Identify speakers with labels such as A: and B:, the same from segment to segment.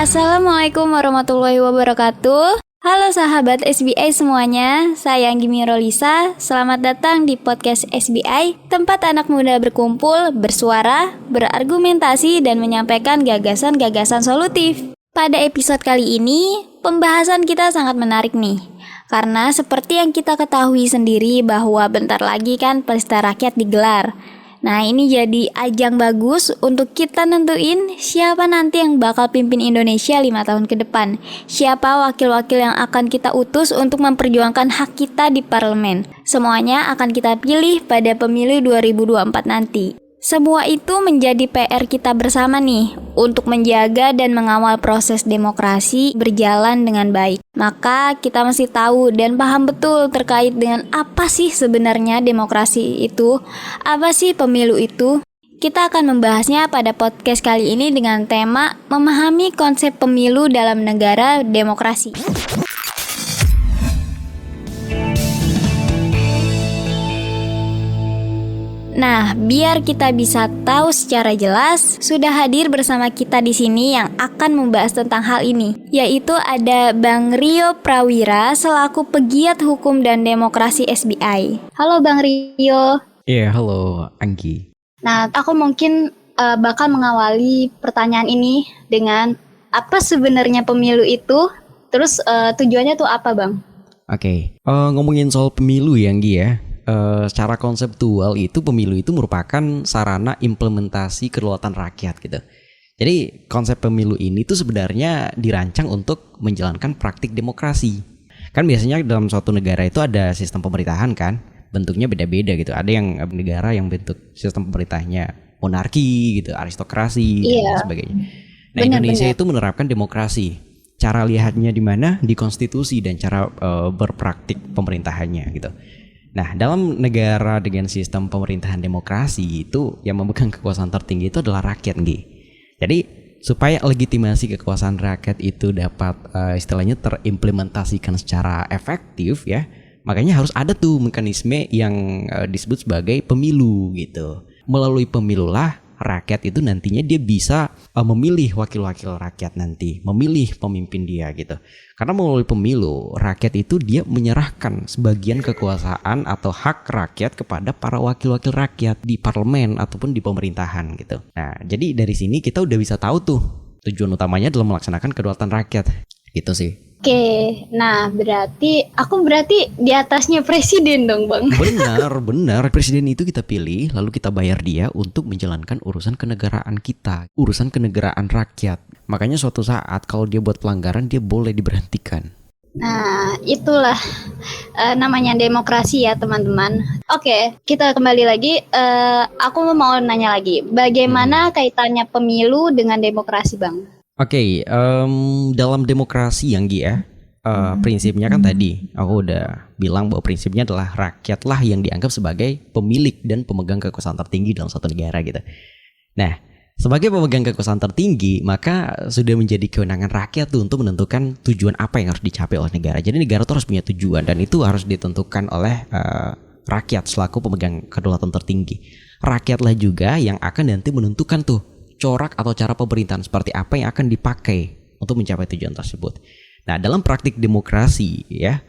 A: Assalamualaikum warahmatullahi wabarakatuh. Halo sahabat SBI semuanya, saya Anggi Mirolisa. Selamat datang di podcast SBI, tempat anak muda berkumpul, bersuara, berargumentasi, dan menyampaikan gagasan-gagasan solutif. Pada episode kali ini, pembahasan kita sangat menarik nih. Karena seperti yang kita ketahui sendiri bahwa bentar lagi kan pesta rakyat digelar. Nah, ini jadi ajang bagus untuk kita nentuin siapa nanti yang bakal pimpin Indonesia 5 tahun ke depan. Siapa wakil-wakil yang akan kita utus untuk memperjuangkan hak kita di parlemen. Semuanya akan kita pilih pada pemilu 2024 nanti. Semua itu menjadi PR kita bersama nih, untuk menjaga dan mengawal proses demokrasi berjalan dengan baik. Maka kita mesti tahu dan paham betul terkait dengan apa sih sebenarnya demokrasi itu, apa sih pemilu itu. Kita akan membahasnya pada podcast kali ini dengan tema memahami konsep pemilu dalam negara demokrasi. Nah, biar kita bisa tahu secara jelas, sudah hadir bersama kita di sini yang akan membahas tentang hal ini, yaitu ada Bang Rio Prawira selaku pegiat hukum dan demokrasi SBI. Halo Bang Rio.
B: Iya, halo Anggi.
A: Nah, aku mungkin bakal mengawali pertanyaan ini dengan apa sebenarnya pemilu itu, terus tujuannya tuh apa Bang?
B: Oke. Ngomongin soal pemilu ya Anggi ya. Secara konseptual itu pemilu itu merupakan sarana implementasi kedaulatan rakyat gitu. Jadi konsep pemilu ini tuh sebenarnya dirancang untuk menjalankan praktik demokrasi. Kan biasanya dalam suatu negara itu ada sistem pemerintahan kan, bentuknya beda-beda gitu. Ada yang negara yang bentuk sistem pemerintahnya monarki gitu, aristokrasi dan sebagainya. Nah, Indonesia itu menerapkan demokrasi. Cara lihatnya di mana? Di konstitusi dan cara berpraktik pemerintahannya gitu. Nah, dalam negara dengan sistem pemerintahan demokrasi itu yang memegang kekuasaan tertinggi itu adalah rakyat, Nggih. Jadi, supaya legitimasi kekuasaan rakyat itu dapat istilahnya terimplementasikan secara efektif ya, makanya harus ada tuh mekanisme yang disebut sebagai pemilu gitu. Melalui pemilulah rakyat itu nantinya dia bisa memilih wakil-wakil rakyat nanti, memilih pemimpin dia gitu. Karena melalui pemilu, rakyat itu dia menyerahkan sebagian kekuasaan atau hak rakyat kepada para wakil-wakil rakyat di parlemen ataupun di pemerintahan gitu. Nah, jadi dari sini kita udah bisa tahu tuh tujuan utamanya adalah melaksanakan kedaulatan rakyat. Gitu sih.
A: Oke, nah berarti di atasnya presiden dong Bang.
B: Benar. Presiden itu kita pilih, lalu kita bayar dia untuk menjalankan urusan kenegaraan kita, urusan kenegaraan rakyat. Makanya suatu saat kalau dia buat pelanggaran, dia boleh diberhentikan.
A: Nah, itulah namanya demokrasi ya teman-teman. Oke, kita kembali lagi. Aku mau nanya lagi, bagaimana kaitannya pemilu dengan demokrasi Bang?
B: Oke, dalam demokrasi yang ya, prinsipnya kan tadi aku udah bilang bahwa prinsipnya adalah rakyatlah yang dianggap sebagai pemilik dan pemegang kekuasaan tertinggi dalam suatu negara gitu. Nah, sebagai pemegang kekuasaan tertinggi, maka sudah menjadi kewenangan rakyat tuh untuk menentukan tujuan apa yang harus dicapai oleh negara. Jadi negara tuh harus punya tujuan dan itu harus ditentukan oleh rakyat selaku pemegang kedaulatan tertinggi. Rakyatlah juga yang akan nanti menentukan tuh corak atau cara pemerintahan seperti apa yang akan dipakai untuk mencapai tujuan tersebut. Nah, dalam praktik demokrasi ya,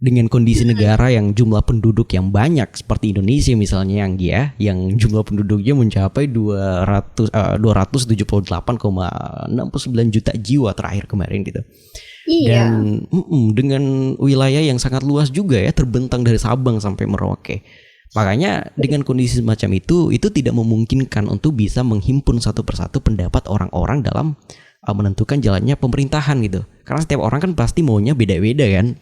B: dengan kondisi negara yang jumlah penduduk yang banyak seperti Indonesia misalnya yang jumlah penduduknya mencapai 278,69 juta jiwa terakhir kemarin gitu.
A: Iya.
B: Dan dengan wilayah yang sangat luas juga ya, terbentang dari Sabang sampai Merauke. Makanya dengan kondisi semacam itu tidak memungkinkan untuk bisa menghimpun satu persatu pendapat orang-orang dalam menentukan jalannya pemerintahan gitu. Karena setiap orang kan pasti maunya beda-beda kan.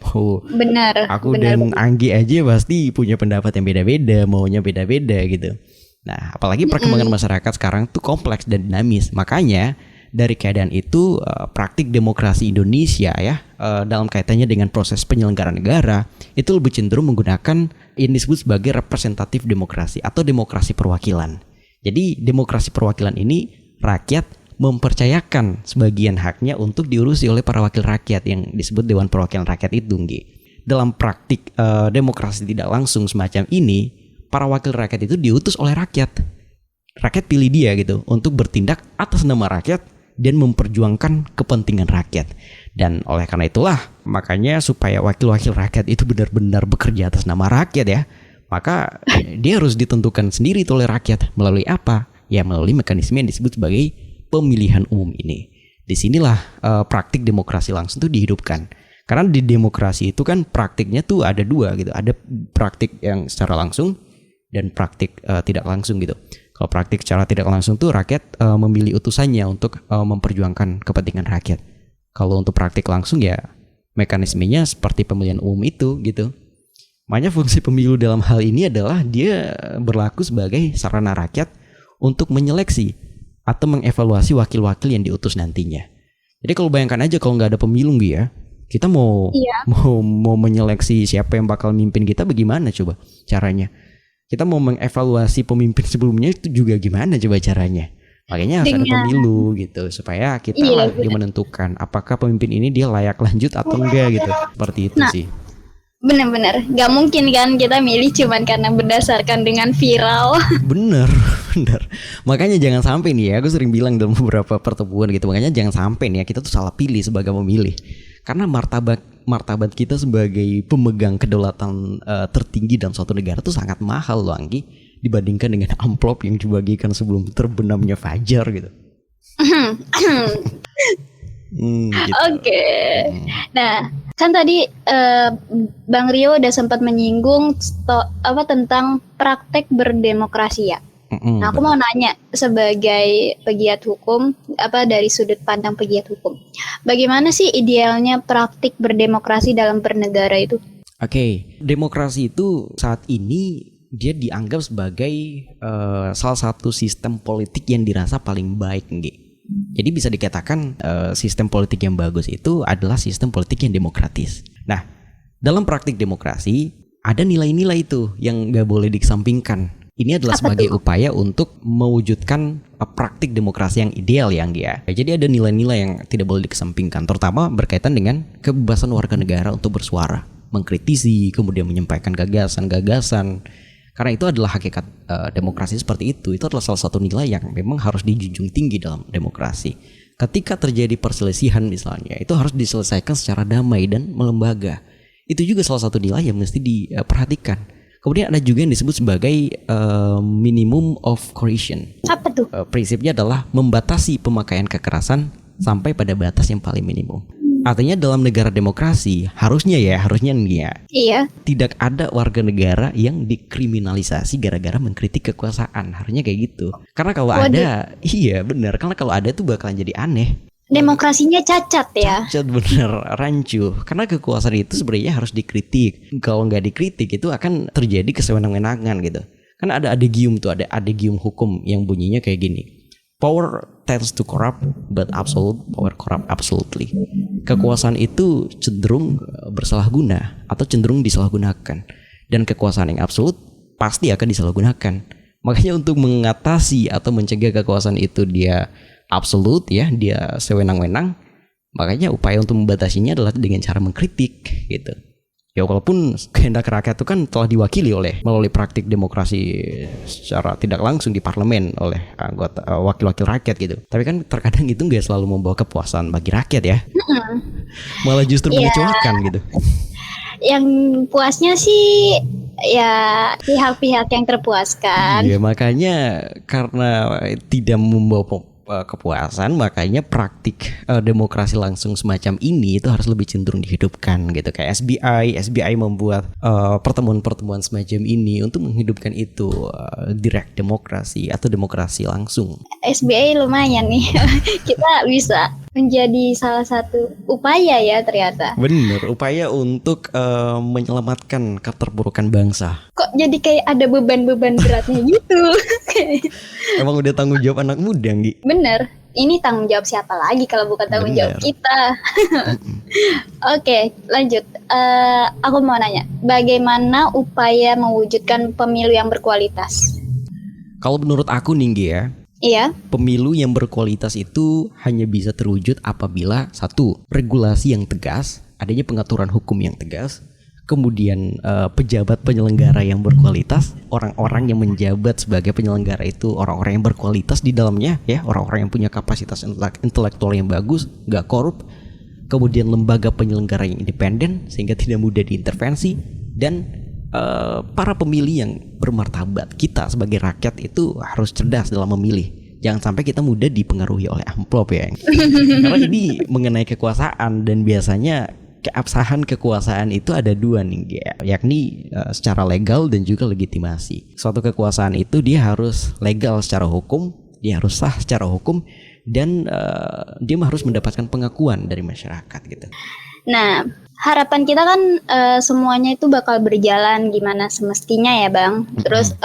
A: Benar.
B: Aku dan Anggi aja pasti punya pendapat yang beda-beda, maunya beda-beda gitu. Nah, apalagi perkembangan masyarakat sekarang tuh kompleks dan dinamis. Makanya dari keadaan itu praktik demokrasi Indonesia ya dalam kaitannya dengan proses penyelenggaraan negara itu lebih cenderung menggunakan yang disebut sebagai representatif demokrasi atau demokrasi perwakilan. Jadi demokrasi perwakilan ini rakyat mempercayakan sebagian haknya untuk diurusi oleh para wakil rakyat yang disebut Dewan Perwakilan Rakyat itu, Nggih. Dalam praktik demokrasi tidak langsung semacam ini, para wakil rakyat itu diutus oleh rakyat. Rakyat pilih dia gitu untuk bertindak atas nama rakyat dan memperjuangkan kepentingan rakyat. Dan oleh karena itulah, makanya supaya wakil-wakil rakyat itu benar-benar bekerja atas nama rakyat ya, maka dia harus ditentukan sendiri oleh rakyat. Melalui apa? Ya melalui mekanisme yang disebut sebagai pemilihan umum ini. Disinilah praktik demokrasi langsung itu dihidupkan. Karena di demokrasi itu kan praktiknya tuh ada dua gitu. Ada praktik yang secara langsung dan praktik tidak langsung gitu. Kalau praktik secara tidak langsung tuh rakyat memilih utusannya untuk memperjuangkan kepentingan rakyat. Kalau untuk praktik langsung ya mekanismenya seperti pemilihan umum itu gitu. Makanya fungsi pemilu dalam hal ini adalah dia berlaku sebagai sarana rakyat untuk menyeleksi atau mengevaluasi wakil-wakil yang diutus nantinya. Jadi kalau bayangkan aja kalau nggak ada pemilu ya, kita mau menyeleksi siapa yang bakal mimpin kita bagaimana coba caranya? Kita mau mengevaluasi pemimpin sebelumnya itu juga gimana coba caranya? Makanya harus ada pemilu gitu supaya kita yang menentukan apakah pemimpin ini dia layak lanjut atau enggak gitu. Seperti itu sih.
A: Bener-bener, gak mungkin kan kita milih cuman karena berdasarkan dengan viral.
B: Bener. Makanya jangan sampai nih ya, aku sering bilang dalam beberapa pertemuan gitu. Makanya jangan sampai nih ya kita tuh salah pilih sebagai pemilih. Karena martabat kita sebagai pemegang kedaulatan tertinggi dalam suatu negara tuh sangat mahal loh Anggi, dibandingkan dengan amplop yang dibagikan sebelum terbenamnya fajar gitu. Gitu.
A: Oke. Nah, kan tadi Bang Rio udah sempat menyinggung tentang praktek berdemokrasi ya. Nah, aku mau nanya sebagai pegiat hukum, dari sudut pandang pegiat hukum, bagaimana sih idealnya praktik berdemokrasi dalam bernegara itu?
B: Oke, demokrasi itu saat ini dia dianggap sebagai salah satu sistem politik yang dirasa paling baik, Nggih. Jadi bisa dikatakan sistem politik yang bagus itu adalah sistem politik yang demokratis. Nah, dalam praktik demokrasi ada nilai-nilai itu yang nggak boleh dikesampingkan. Ini adalah sebagai upaya untuk mewujudkan praktik demokrasi yang ideal ya, Anggi ya. Jadi ada nilai-nilai yang tidak boleh dikesampingkan, terutama berkaitan dengan kebebasan warga negara untuk bersuara, mengkritisi, kemudian menyampaikan gagasan-gagasan. Karena itu adalah hakikat demokrasi seperti itu. Itu adalah salah satu nilai yang memang harus dijunjung tinggi dalam demokrasi. Ketika terjadi perselisihan misalnya, itu harus diselesaikan secara damai dan melembaga. Itu juga salah satu nilai yang mesti diperhatikan. Kemudian ada juga yang disebut sebagai minimum of coercion.
A: Apa tuh?
B: Prinsipnya adalah membatasi pemakaian kekerasan sampai pada batas yang paling minimum. Artinya dalam negara demokrasi harusnya nih ya.
A: Iya.
B: Tidak ada warga negara yang dikriminalisasi gara-gara mengkritik kekuasaan. Harusnya kayak gitu. Karena kalau ada, iya benar. Karena kalau ada itu bakalan jadi aneh.
A: Demokrasinya cacat ya.
B: Cacat bener, rancu. Karena kekuasaan itu sebenarnya harus dikritik. Kalau nggak dikritik itu akan terjadi kesewenang-wenangan gitu. Kan ada adegium hukum yang bunyinya kayak gini. Power tends to corrupt, but absolute power corrupt absolutely. Kekuasaan itu cenderung bersalah guna atau cenderung disalahgunakan. Dan kekuasaan yang absolut pasti akan disalahgunakan. Makanya untuk mengatasi atau mencegah kekuasaan itu dia absolut ya, dia sewenang-wenang, makanya upaya untuk membatasinya adalah dengan cara mengkritik gitu. Ya walaupun kehendak rakyat itu kan telah diwakili melalui praktik demokrasi secara tidak langsung di parlemen oleh anggota wakil-wakil rakyat gitu. Tapi kan terkadang itu nggak selalu membawa kepuasan bagi rakyat ya. Malah justru mengecewakan gitu.
A: Yang puasnya sih ya pihak-pihak yang terpuaskan.
B: Iya, makanya karena tidak membawa kepuasan, makanya praktik demokrasi langsung semacam ini itu harus lebih cenderung dihidupkan gitu. Kayak SBI membuat pertemuan-pertemuan semacam ini untuk menghidupkan itu direct demokrasi atau demokrasi langsung.
A: SBI lumayan nih. Kita bisa menjadi salah satu upaya ya ternyata.
B: Bener, upaya untuk menyelamatkan keterpurukan bangsa.
A: Kok jadi kayak ada beban-beban beratnya gitu.
B: Emang udah tanggung jawab anak muda, Nggi?
A: Bener, ini tanggung jawab siapa lagi kalau bukan tanggung jawab kita. Oke, lanjut. Aku mau nanya, bagaimana upaya mewujudkan pemilu yang berkualitas?
B: Kalau menurut aku nih, Nggi ya,
A: iya,
B: pemilu yang berkualitas itu hanya bisa terwujud apabila satu, regulasi yang tegas, adanya pengaturan hukum yang tegas, kemudian pejabat penyelenggara yang berkualitas, orang-orang yang menjabat sebagai penyelenggara itu orang-orang yang berkualitas di dalamnya ya, orang-orang yang punya kapasitas intelektual yang bagus, nggak korup, kemudian lembaga penyelenggara yang independen sehingga tidak mudah diintervensi, dan para pemilih yang bermartabat. Kita sebagai rakyat itu harus cerdas dalam memilih. Jangan sampai kita mudah dipengaruhi oleh amplop ya. Karena ini mengenai kekuasaan, dan biasanya keabsahan kekuasaan itu ada dua nih, yakni secara legal dan juga legitimasi. Suatu kekuasaan itu dia harus legal secara hukum, dia harus sah secara hukum, dan dia harus mendapatkan pengakuan dari masyarakat gitu.
A: Nah, harapan kita kan semuanya itu bakal berjalan gimana semestinya ya Bang. Terus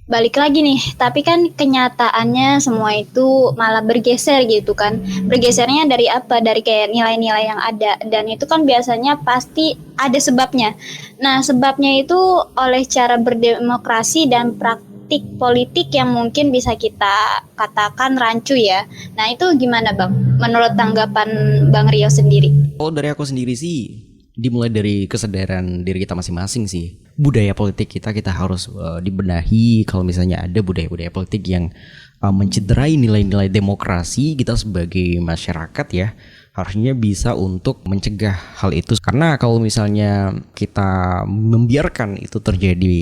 A: balik lagi nih, tapi kan kenyataannya semua itu malah bergeser gitu kan. Bergesernya dari apa? Dari kayak nilai-nilai yang ada, dan itu kan biasanya pasti ada sebabnya. Nah, sebabnya itu oleh cara berdemokrasi dan praktik politik yang mungkin bisa kita katakan rancu ya. Nah, itu gimana Bang? Menurut tanggapan Bang Rio sendiri?
B: Oh, dari aku sendiri sih dimulai dari kesadaran diri kita masing-masing sih. Budaya politik kita harus dibenahi. Kalau misalnya ada budaya-budaya politik yang mencederai nilai-nilai demokrasi, kita sebagai masyarakat ya harusnya bisa untuk mencegah hal itu. Karena kalau misalnya kita membiarkan itu terjadi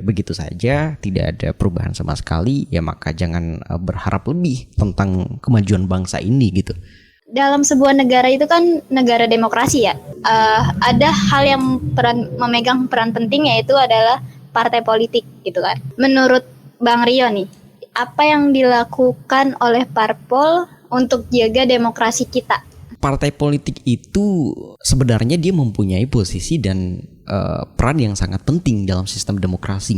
B: begitu saja, tidak ada perubahan sama sekali, ya maka jangan berharap lebih tentang kemajuan bangsa ini gitu.
A: Dalam sebuah negara itu kan negara demokrasi ya, ada hal yang memegang peran penting, yaitu adalah partai politik gitu kan. Menurut Bang Rio nih, apa yang dilakukan oleh parpol untuk jaga demokrasi kita?
B: Partai politik itu sebenarnya dia mempunyai posisi dan peran yang sangat penting dalam sistem demokrasi,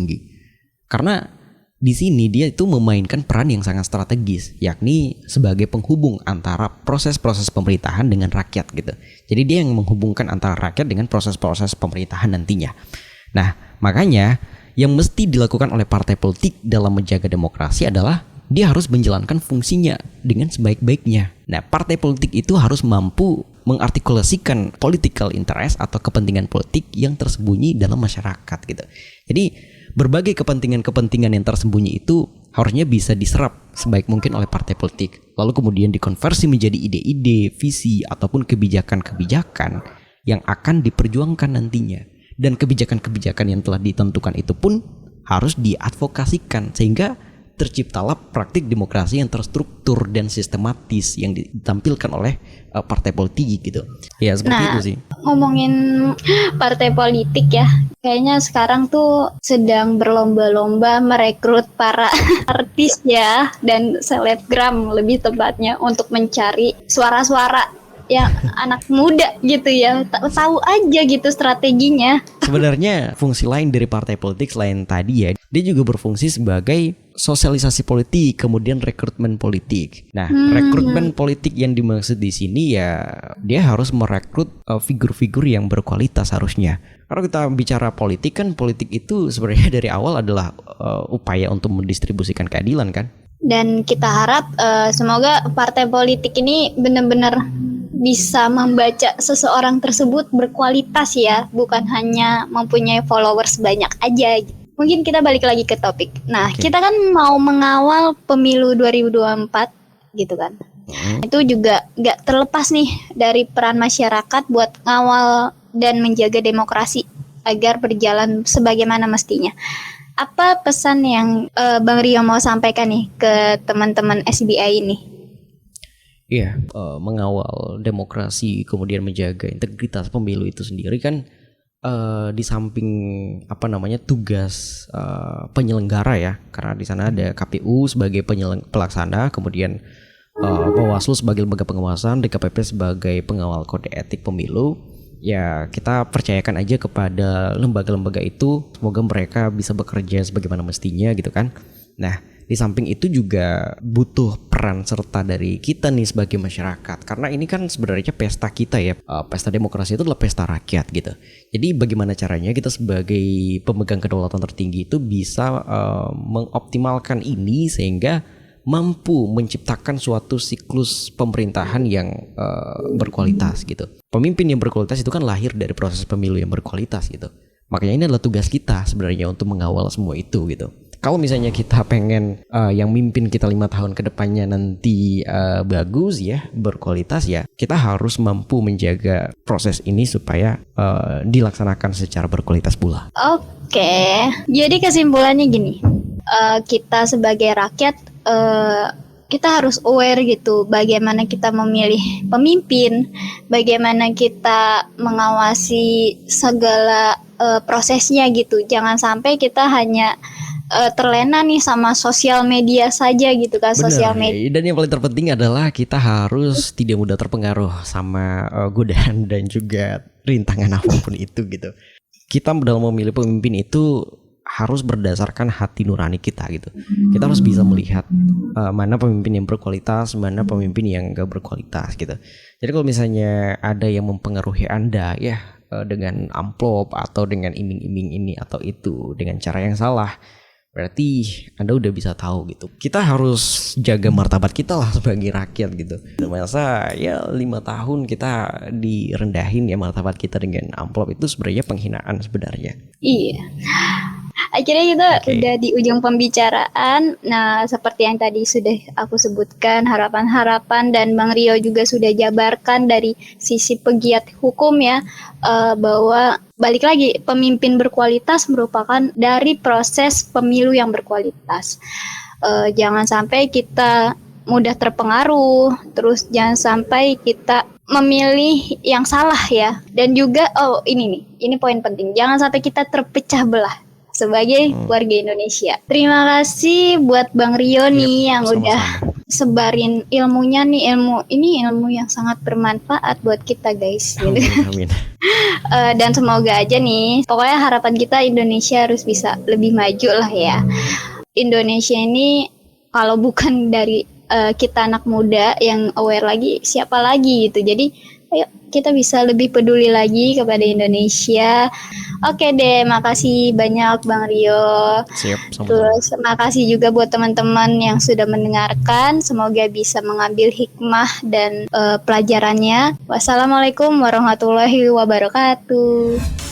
B: karena di sini dia itu memainkan peran yang sangat strategis, yakni sebagai penghubung antara proses-proses pemerintahan dengan rakyat gitu. Jadi dia yang menghubungkan antara rakyat dengan proses-proses pemerintahan nantinya. Nah, makanya yang mesti dilakukan oleh partai politik dalam menjaga demokrasi adalah dia harus menjalankan fungsinya dengan sebaik-baiknya. Nah, partai politik itu harus mampu mengartikulasikan political interest atau kepentingan politik yang tersembunyi dalam masyarakat gitu. Jadi berbagai kepentingan-kepentingan yang tersembunyi itu harusnya bisa diserap sebaik mungkin oleh partai politik, lalu kemudian dikonversi menjadi ide-ide, visi, ataupun kebijakan-kebijakan yang akan diperjuangkan nantinya. Dan kebijakan-kebijakan yang telah ditentukan itu pun harus diadvokasikan, sehingga terciptalah praktik demokrasi yang terstruktur dan sistematis yang ditampilkan oleh partai politik gitu. Ya seperti itu sih.
A: Ngomongin partai politik ya, kayaknya sekarang tuh sedang berlomba-lomba merekrut para artis ya, dan selebgram lebih tepatnya, untuk mencari suara-suara yang anak muda gitu ya. Tahu aja gitu strateginya.
B: Sebenarnya fungsi lain dari partai politik selain tadi ya, dia juga berfungsi sebagai sosialisasi politik, kemudian rekrutmen politik. Nah, rekrutmen politik yang dimaksud di sini ya dia harus merekrut figur-figur yang berkualitas harusnya. Kalau kita bicara politik kan, politik itu sebenarnya dari awal adalah upaya untuk mendistribusikan keadilan kan.
A: Dan kita harap semoga partai politik ini benar-benar bisa membaca seseorang tersebut berkualitas ya, bukan hanya mempunyai followers banyak aja. Mungkin kita balik lagi ke topik. Nah, kita kan mau mengawal pemilu 2024 gitu kan. Itu juga gak terlepas nih dari peran masyarakat buat ngawal dan menjaga demokrasi agar berjalan sebagaimana mestinya. Apa pesan yang Bang Rio mau sampaikan nih ke teman-teman SBI ini?
B: Iya, mengawal demokrasi kemudian menjaga integritas pemilu itu sendiri kan di samping tugas penyelenggara ya, karena di sana ada KPU sebagai pelaksana, kemudian Bawaslu sebagai lembaga pengawasan, DKPP sebagai pengawal kode etik pemilu. Ya kita percayakan aja kepada lembaga-lembaga itu, semoga mereka bisa bekerja sebagaimana mestinya gitu kan. Nah, di samping itu juga butuh peran serta dari kita nih sebagai masyarakat, karena ini kan sebenarnya pesta kita ya, pesta demokrasi itu adalah pesta rakyat gitu. Jadi bagaimana caranya kita sebagai pemegang kedaulatan tertinggi itu bisa mengoptimalkan ini sehingga mampu menciptakan suatu siklus pemerintahan yang berkualitas gitu. Pemimpin yang berkualitas itu kan lahir dari proses pemilu yang berkualitas gitu. Makanya ini adalah tugas kita sebenarnya untuk mengawal semua itu gitu. Kalau misalnya kita pengen yang mimpin kita 5 tahun ke depannya nanti bagus ya, berkualitas ya, kita harus mampu menjaga proses ini supaya dilaksanakan secara berkualitas pula.
A: Oke, jadi kesimpulannya gini, kita sebagai rakyat kita harus aware gitu bagaimana kita memilih pemimpin, bagaimana kita mengawasi segala prosesnya gitu. Jangan sampai kita hanya terlena nih sama sosial media saja gitu kan. Sosial media.
B: Dan yang paling terpenting adalah kita harus tidak mudah terpengaruh sama godaan dan juga rintangan apapun itu gitu. Kita dalam memilih pemimpin itu harus berdasarkan hati nurani kita gitu. Kita harus bisa melihat mana pemimpin yang berkualitas, mana pemimpin yang gak berkualitas gitu. Jadi kalau misalnya ada yang mempengaruhi Anda ya dengan amplop atau dengan iming-iming ini atau itu dengan cara yang salah, berarti Anda udah bisa tahu gitu. Kita harus jaga martabat kita lah sebagai rakyat gitu. Masa ya 5 tahun kita direndahin ya martabat kita dengan amplop, itu sebenarnya penghinaan sebenarnya.
A: Iya. Akhirnya kita udah di ujung pembicaraan. Nah, seperti yang tadi sudah aku sebutkan, harapan-harapan dan Bang Rio juga sudah jabarkan dari sisi pegiat hukum ya, bahwa balik lagi, pemimpin berkualitas merupakan dari proses pemilu yang berkualitas. Jangan sampai kita mudah terpengaruh, terus jangan sampai kita memilih yang salah ya. Dan juga, ini poin penting, jangan sampai kita terpecah belah sebagai warga Indonesia. Terima kasih buat Bang Rio nih yang
B: sama-sama
A: udah sebarin ilmunya nih, ilmu yang sangat bermanfaat buat kita guys. Gitu.
B: Amin.
A: Dan semoga aja nih, pokoknya harapan kita Indonesia harus bisa lebih maju lah ya. Indonesia ini kalau bukan dari kita anak muda yang aware lagi, siapa lagi gitu. Jadi ayo kita bisa lebih peduli lagi kepada Indonesia. Oke deh, makasih banyak Bang Rio.
B: Siap, sama-sama.
A: Terus makasih juga buat teman-teman yang sudah mendengarkan. Semoga bisa mengambil hikmah dan pelajarannya. Wassalamualaikum warahmatullahi wabarakatuh.